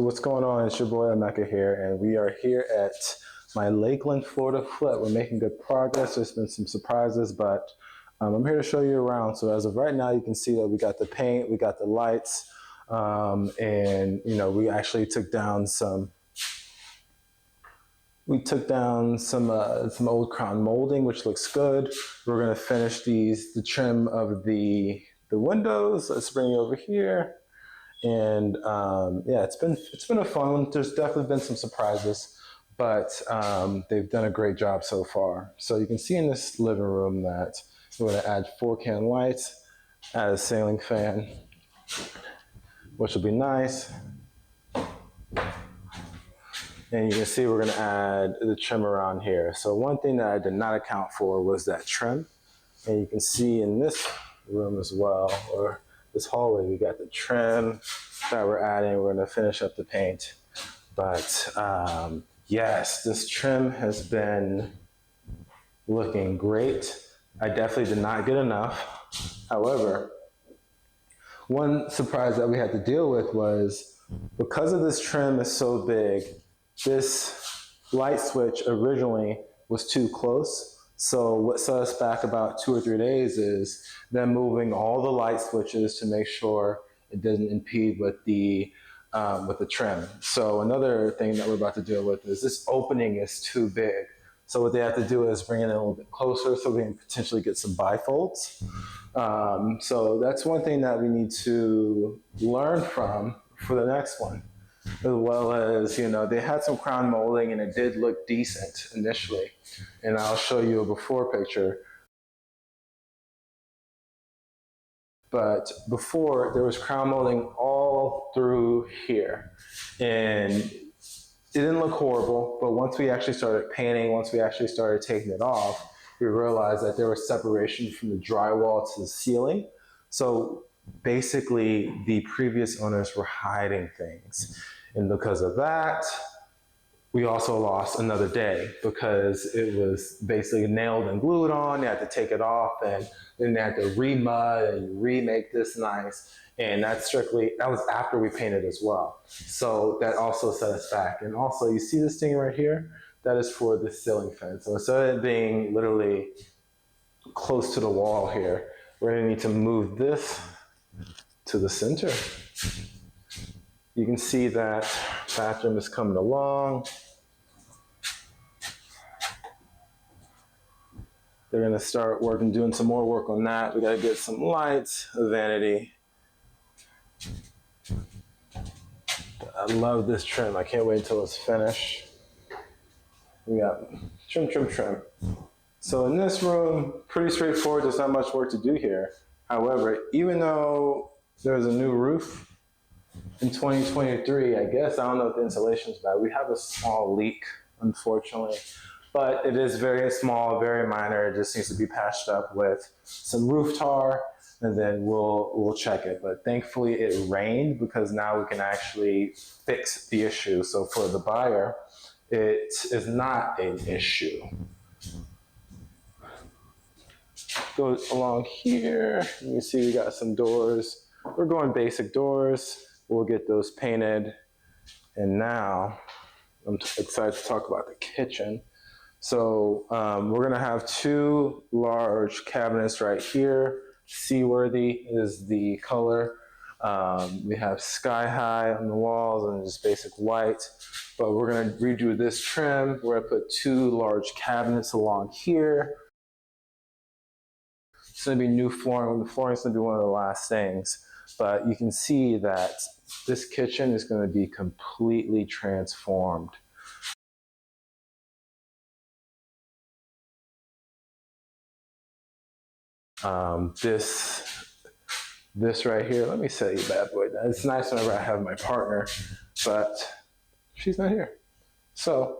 What's going on? It's your boy Emeka here, and we are here at my Lakeland, Florida flip. We're making good progress. There's been some surprises, but I'm here to show you around. So as of right now, you can see that we got the paint, we got the lights, and we actually took down some. We took down some old crown molding, which looks good. We're gonna finish the trim of the windows. Let's bring you over here. And yeah, it's been a fun one. There's definitely been some surprises, but they've done a great job so far. So you can see in this living room that we're going to add 4-can lights, add a ceiling fan, which will be nice. And you can see we're going to add the trim around here. So one thing that I did not account for was that trim. And you can see in this room as well, or this hallway, we got the trim that we're adding. We're going to finish up the paint. But yes, this trim has been looking great. I definitely did not get enough. However, one surprise that we had to deal with was because of this trim is so big, this light switch originally was too close. So what set us back about 2 or 3 days is them moving all the light switches to make sure it doesn't impede with the trim. So another thing that we're about to deal with is this opening is too big. So what they have to do is bring it in a little bit closer so we can potentially get some bifolds. So that's one thing that we need to learn from for the next one. As well as, they had some crown molding and it did look decent initially. And I'll show you a before picture. But before, there was crown molding all through here. And it didn't look horrible, but once we actually started painting, once we actually started taking it off, we realized that there was separation from the drywall to the ceiling. So basically, the previous owners were hiding things. And because of that, we also lost another day because it was basically nailed and glued on. You had to take it off, and then they had to re-mud and remake this nice. And that was after we painted as well. So that also set us back. And also, you see this thing right here? That is for the ceiling fan. So instead of it being literally close to the wall here, we're gonna need to move this to the center. You can see that bathroom is coming along. They're gonna start doing some more work on that. We gotta get some lights, a vanity. I love this trim. I can't wait until it's finished. We got trim. So in this room, pretty straightforward. There's not much work to do here. However, even though there's a new roof in 2023, I don't know if the insulation is bad. We have a small leak, unfortunately. But it is very small, very minor. It just needs to be patched up with some roof tar, and then we'll check it. But thankfully it rained because now we can actually fix the issue. So for the buyer, it is not an issue. Go along here, you can see we got some doors. We're going basic doors. We'll get those painted. And now I'm excited to talk about the kitchen. So we're gonna have 2 large cabinets right here. Seaworthy is the color. We have sky high on the walls and just basic white. But we're gonna redo this trim. We're gonna put 2 large cabinets along here. It's gonna be new flooring. The flooring is gonna be one of the last things. But you can see that this kitchen is gonna be completely transformed. This right here, let me say, bad boy. It's nice whenever I have my partner, but she's not here. So,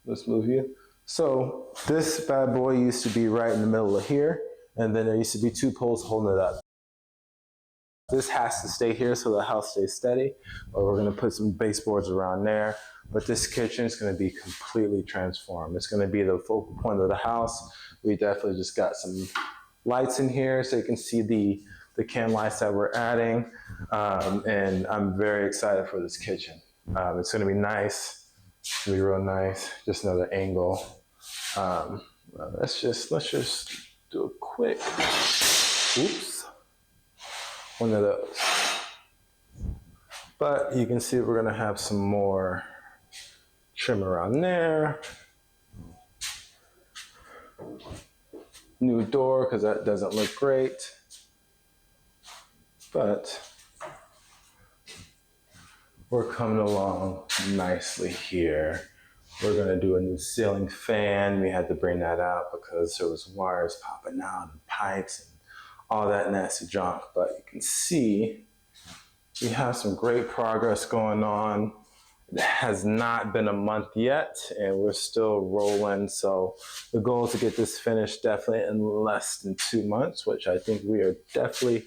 let's move you. So this bad boy used to be right in the middle of here, and then there used to be 2 poles holding it up. This has to stay here so the house stays steady, but we're gonna put some baseboards around there. But this kitchen is gonna be completely transformed. It's gonna be the focal point of the house. We definitely just got some lights in here so you can see the the can lights that we're adding, and I'm very excited for this kitchen. It's going to be nice. It's going to be real nice. Just another angle. Let's just do a quick. Oops. One of those. But you can see we're going to have some more trim around there. New door, because that doesn't look great. But we're coming along nicely here. We're gonna do a new ceiling fan. We had to bring that out because there was wires popping out and pipes and all that nasty junk. But you can see we have some great progress going on. It has not been a month yet and we're still rolling. So the goal is to get this finished definitely in less than 2 months, which I think we are definitely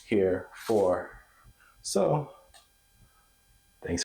here for. So